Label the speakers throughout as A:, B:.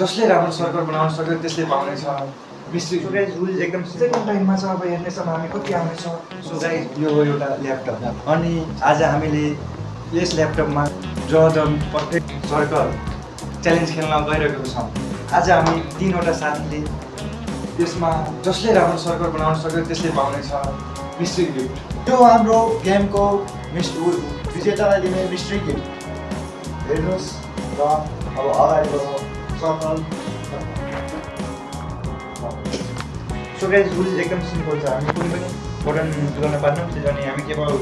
A: जसले राम्रो सर्कल बनाउन सक्यो त्यसले पाउनेछ मिस्त्री। सो गाइस रुल एकदम सेकेन्ड टाइममा छ। अब हेर्नेछौँ हामी कति आउनेछ। सो गाइस यो हो एउटा ल्यापटप अनि आज हामीले यस ल्यापटपमा draw the perfect circle challenge खेल्न गइरहेको छौँ। आज हामी 3वटा साथीले त्यसमा जसले राम्रो सर्कल बनाउन सक्यो त्यसले पाउनेछ मिस्ट्री गिफ्ट।
B: यो हाम्रो गेमको विजेतालाई दिने मिस्ट्री गिफ्ट हेर्नुहोस् र अब अगाडि बढौँ सर्कल।
A: सो गाइस रुल एकदम सिम्पल छ। हामी कुनै पनि बटन गर्न पार्दैनौँ। त्यसैले हामी केवल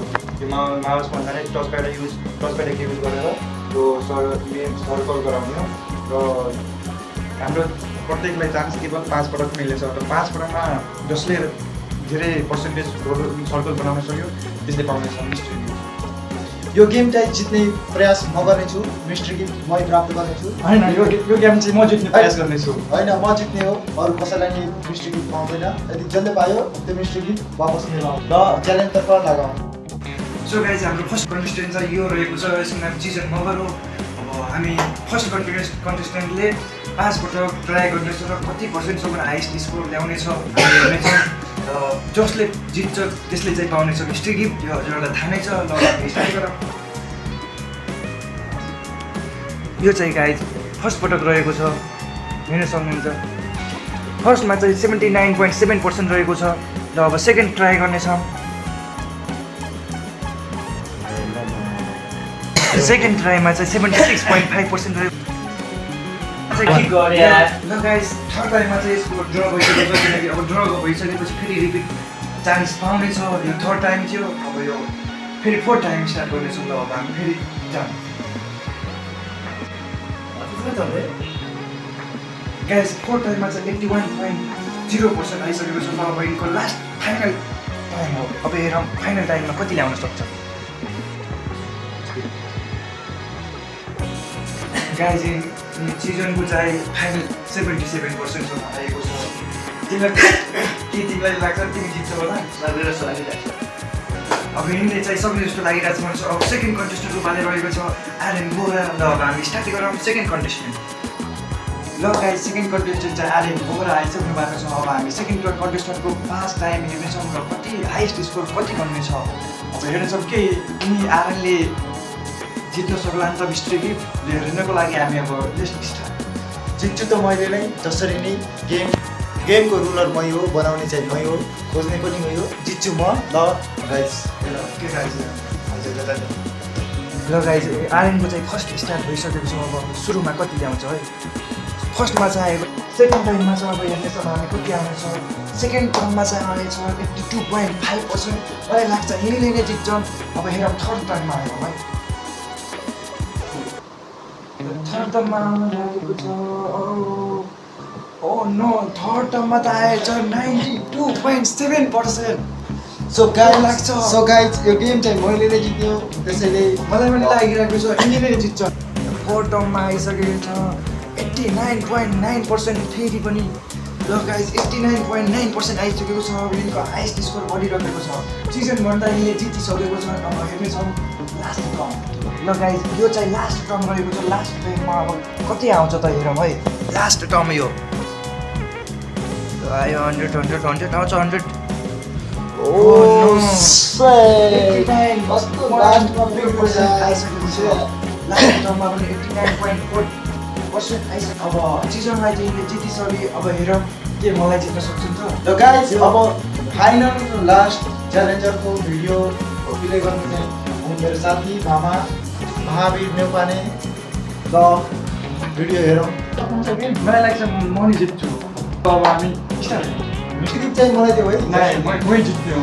A: यो माउसमा जाने टच प्याड युज गरेर यो सर्कल गराउने हो र हाम्रो प्रत्येकलाई चान्स केवल 5 पटक मिल्नेछ। र 5 पटकमा जसले धेरै पर्सेन्टेज सर्कल बनाउन सक्यो त्यसले पाउनेछ मिस्ट्री गिफ्ट।
B: यो गेम चाहिँ जित्ने प्रयास म गर्नेछु, मिस्ट्री गिफ्ट मै प्राप्त गर्नेछु।
A: होइन यो गेम चाहिँ म जित्ने प्रयास गर्नेछु।
B: होइन म जित्ने हो, अरू कसैलाई नि मिस्ट्री गिफ्ट पाउँदैन। यदि जसले पायो त्यो मिस्ट्री गिफ्ट वापस लिएर आउँ र च्यालेन्जतर्फ लगाउँ।
A: सो गाइस हाम्रो फर्स्ट कन्टेस्टेन्ट चाहिँ यो रहेको छ। यसको नाम चिजन मगर हो। अब हामी फर्स्ट कन्टेस्टेन्टले 5 पटक ट्राई गर्नेछ र कति पर्सेन्टसम्म हाइस्ट स्कोर ल्याउनेछ हेर्नेछौँ। र जसले जित्छ त्यसले चाहिँ पाउनेछ मिस्ट्री गिफ्ट। यो हजुरहरूलाई थाहा नै छ। ल हामी स्टार्ट गरौँ। यो चाहिँ गाइस फर्स्ट पटक रहेको छ, हेर्न सक्नुहुन्छ। फर्स्टमा चाहिँ 79.7% रहेको छ। र अब सेकेन्ड ट्राई गर्नेछौँ। सेकेन्ड ट्राईमा चाहिँ 76.5% रहेको छ। ल गाइस थर्ड टाइममा चाहिँ यसको ड्र भइसकेको छ। किनकि अब ड्र भइसकेपछि फेरि रिपिट चान्स पाउनेछ। यो थर्ड टाइम थियो। अब यो फेरि फोर्थ टाइम स्टार्ट गर्नेछौँ। ल अब हामी फेरि जाउँ। गाइस फोर्थ टाइममा चाहिँ 81.0% आइसकेको छ। ल अब यिनको लास्ट फाइनल टाइम हो। अब हेरौँ फाइनल टाइममा कति ल्याउन सक्छ। गाइस सिजनको चाहिँ फाइनल 77% आएको छ। तिमीलाई लाग्छ तिमी जित्छ होला? अब यिनले चाहिँ सक्ने जस्तो लागिरहेको छ भने अब सेकेन्ड कन्टेस्टेन्ट रूपले रहेको छ आर्यन बोहरा। ल अब हामी स्टार्ट गरौँ सेकेन्ड कन्टेस्टेन्ट। ल गाइस सेकेन्ड कन्टेस्टेन्ट चाहिँ आर्यन बोहरा आइसक्नु भएको छ। अब हामी सेकेन्ड कन्टेस्टेन्टको 5 टाइम हेर्नेछौँ र कति हाइस्ट स्कोर कति गर्नेछ। अब हेर्नेछौँ के यिनी आर्यनले जित्न सक्ला नि त मिस्ट्री गिफ्ट हेर्नको लागि हामी अब
B: जित्छु त मैले नै, जसरी नै गेमको रुलर मै हो, बनाउने चाहिँ मै हो, खोज्ने पनि मै हो। जित्छु म। ल गाइस
A: के गाइस ल गाइस आर्यनको चाहिँ फर्स्ट स्टार्ट भइसकेको छ। अब सुरुमा कति ल्याउँछ है। फर्स्टमा चाहिँ आएको सेकेन्ड टाइममा चाहिँ अब हेर्नेछौँ हामी कति आउनेछ। सेकेन्ड टाइममा चाहिँ आएछ 82.5%। मलाई लाग्छ यिनीले नै जित्छ। अब हेरौँ थर्ड टाइममा आयो है। थर्ड टर्ममा आउन लागेको छ। ओ नो थर्ड टर्ममा त आएछ 92.7%।
B: सो
A: लाग्छ।
B: गाइस यो गेम चाहिँ मैले नै जित्ने हो, त्यसैले
A: मलाई पनि लागिरहेको छ यिनीले जित्छ। फोर्थ टर्ममा आइसकेको छ 89.9% फेरि पनि। ल गाइस 89.9% आइसकेको छ। अब यिनको हाइस्ट स्कोर बढिरहेको छ। सिजनभन्दा यिनले जितिसकेको छ। अब हेर्नेछौँ लास्ट टर्म। ल गाइस यो चाहिँ लास्ट टर्म रहेको छ। लास्ट टाइममा अब कति आउँछ त हेरौँ है। लास्ट टर्म यो आयो 100 आउँछ 100।
B: ओ
A: लास्ट टर्ममा पनि 89.4% आइसक्यो। अब सिजनलाई चाहिँ यिनले जितिसके। अब हेरौँ के मलाई जित्न सक्छन् त।
B: ल गाइस अब फाइनल लास्ट च्यालेन्जरको भिडियो प्ले गर्नु चाहिँ मेरो साथी मामा महावीर नेउपाने। ल भिडियो हेरौँ।
A: मलाई लाग्छ म नै जित्छु। अब हामी स्टार्ट।
B: मिस्ट्री गिफ्ट चाहिँ मलाई दियो है।
A: मै जित्ने हो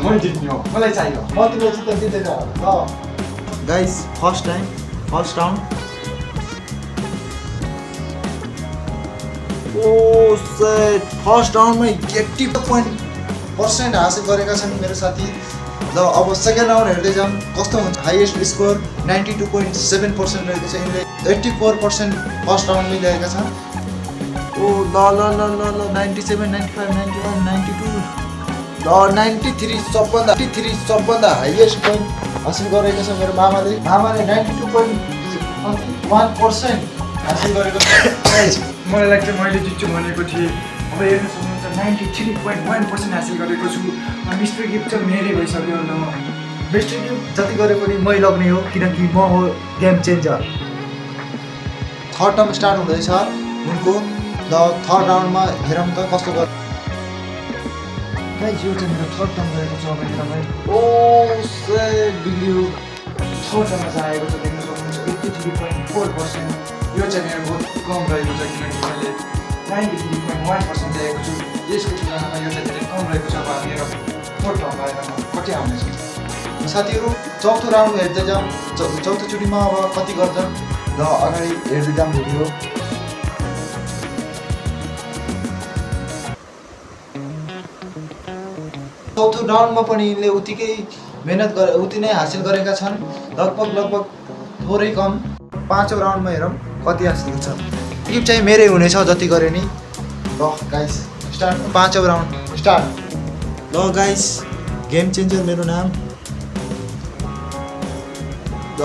A: मलाई चाहियो।
B: म तिमीलाई जित्न दिँदैन। ल guys first time first round. ओ सेट फर्स्ट राउन्डमै 80% हासिल गरेका छन् मेरो साथी। ल अब सेकेन्ड राउन्ड हेर्दै जाऊँ कस्तो हुन्छ। हाइएस्ट स्कोर 92.7% रहेको छ। यिनले 84% फर्स्ट राउन्डमै ल्याएका छन्। ओ ल 97, 95, 91, 92 ल 93 सबभन्दा हाइएस्ट पोइन्ट हासिल गरेको छ मेरो मामाले। मामाले 92.1% हासिल गरेको छ।
A: म
C: मलाई लाग्छ मैले जित्छु भनेको थिएँ। अब हेर्न सक्नुहुन्छ 93.1% हासिल गरेको छु। मिस्टर गिफ्ट चाहिँ मेरै भइसक्यो। ल
B: मिस्टर गिफ्ट जति गरे पनि मै लग्ने हो, किनकि म हो game changer. Third term start हुँदैछ उनको। ल थर्ड राउन्डमा हेरौँ त कस्तो गर्छ।
C: गाइस यो चाहिँ मेरो थर्ड टर्म गएको छ अब हेरौँ।
B: ओ सेट बिग्रियो।
C: थर्ड टर्ममा चाहिँ आएको छ देख्न सक्नुहुन्छ 83.4%। यो चाहिँ मेरो बहुत कम रहेको छ किनकि मैले 93.1% ल्याएको छु। यसको तुलनामा यो चाहिँ धेरै कम रहेको छ। अब मेरो फोर्थ टर्ममा हेरौँ कति आउँदैछ।
B: साथीहरू चौथो राउन्ड हेर्दै जाउँ। चौथोचोटिमा अब कति गर्छ ल अगाडि हेर्दै जाउँ भिडियो। चौथो राउन्डमा पनि यिनले उति नै हासिल गरेका छन्। लगभग थोरै कम। पाँचौँ राउन्डमा हेरौँ कति हासिल हुन्छ। गिफ्ट चाहिँ मेरै हुनेछ जति गरे नि। ल गाइस स्टार्ट। पाँचौँ राउन्ड स्टार्ट। ल गाइस गेम चेन्जर मेरो नाम।
C: ल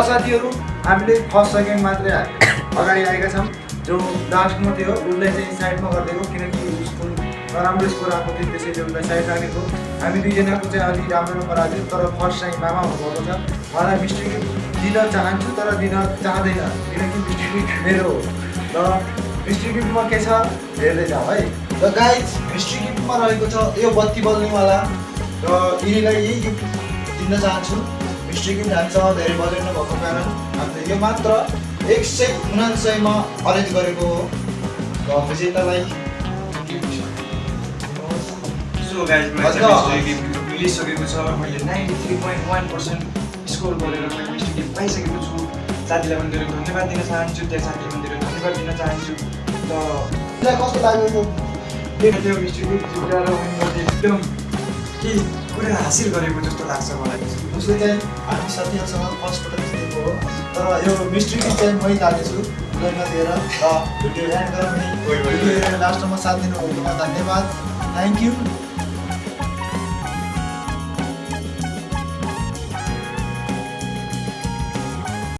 C: साथीहरू हामीले फर्स्ट सेकेन्ड मात्रै अगाडि आएका छौँ। जो लास्टमा थियो उसलाई चाहिँ साइडमा गरिदिएको किनकि उसको नराम्रो स्कोर आएको थियो, त्यसैले उसलाई साइड राखेको। हामी दुईजनाको चाहिँ अलिक राम्रो नम्बर आएको थियो, तर फर्स्ट चाहिँ मामा हुनुभएको छ। उहाँलाई मिस्टर गिफ्ट दिन चाहन्छु तर दिन चाहँदैन किनकि मिस्टर गिफ्ट मेरो हो। र मिस्टर गिफ्टमा के छ हेर्दै जाऊ है।
B: र गाइस मिस्ट्री गिफ्टमा रहेको छ यो बत्ती बल्नेवाला। र यिनीलाई यही गिफ्ट दिन चाहन्छु। मिस्ट्री गिफ्ट हामीसँग धेरै बजेट नभएको कारण हामीले यो मात्र 199मा अरेन्ज गरेको हो। र विजेतालाई
C: सो गाइस मैले चाहिँ मिस्टर गिफ्ट मिलिसकेको छ। मैले 93.1% स्कोर गरेर मैले मिस्टर गिफ्ट पाइसकेको छु। साथीलाई पनि धेरै धन्यवाद दिन चाहन्छु, त्यही साथीलाई पनि धेरै धन्यवाद दिन चाहन्छु। र
B: तिमीलाई कस्तो लाग्यो यो?
C: त्यो मिस्टर गिफ्ट जितेर मैले एकदम केही कुरा हासिल गरेको जस्तो लाग्छ मलाई।
B: उसले चाहिँ हामी साथीहरूसँग फर्स्टपल्ट जितेको हो, तर यो मिस्ट्री गिफ्ट चाहिँ मै लागेछु गर्न दिएर। र भिडियो एन्ड गरौँ नि। भिडियो हेरेर लास्टमा साथ दिनुभएकोमा धन्यवाद। Thank you.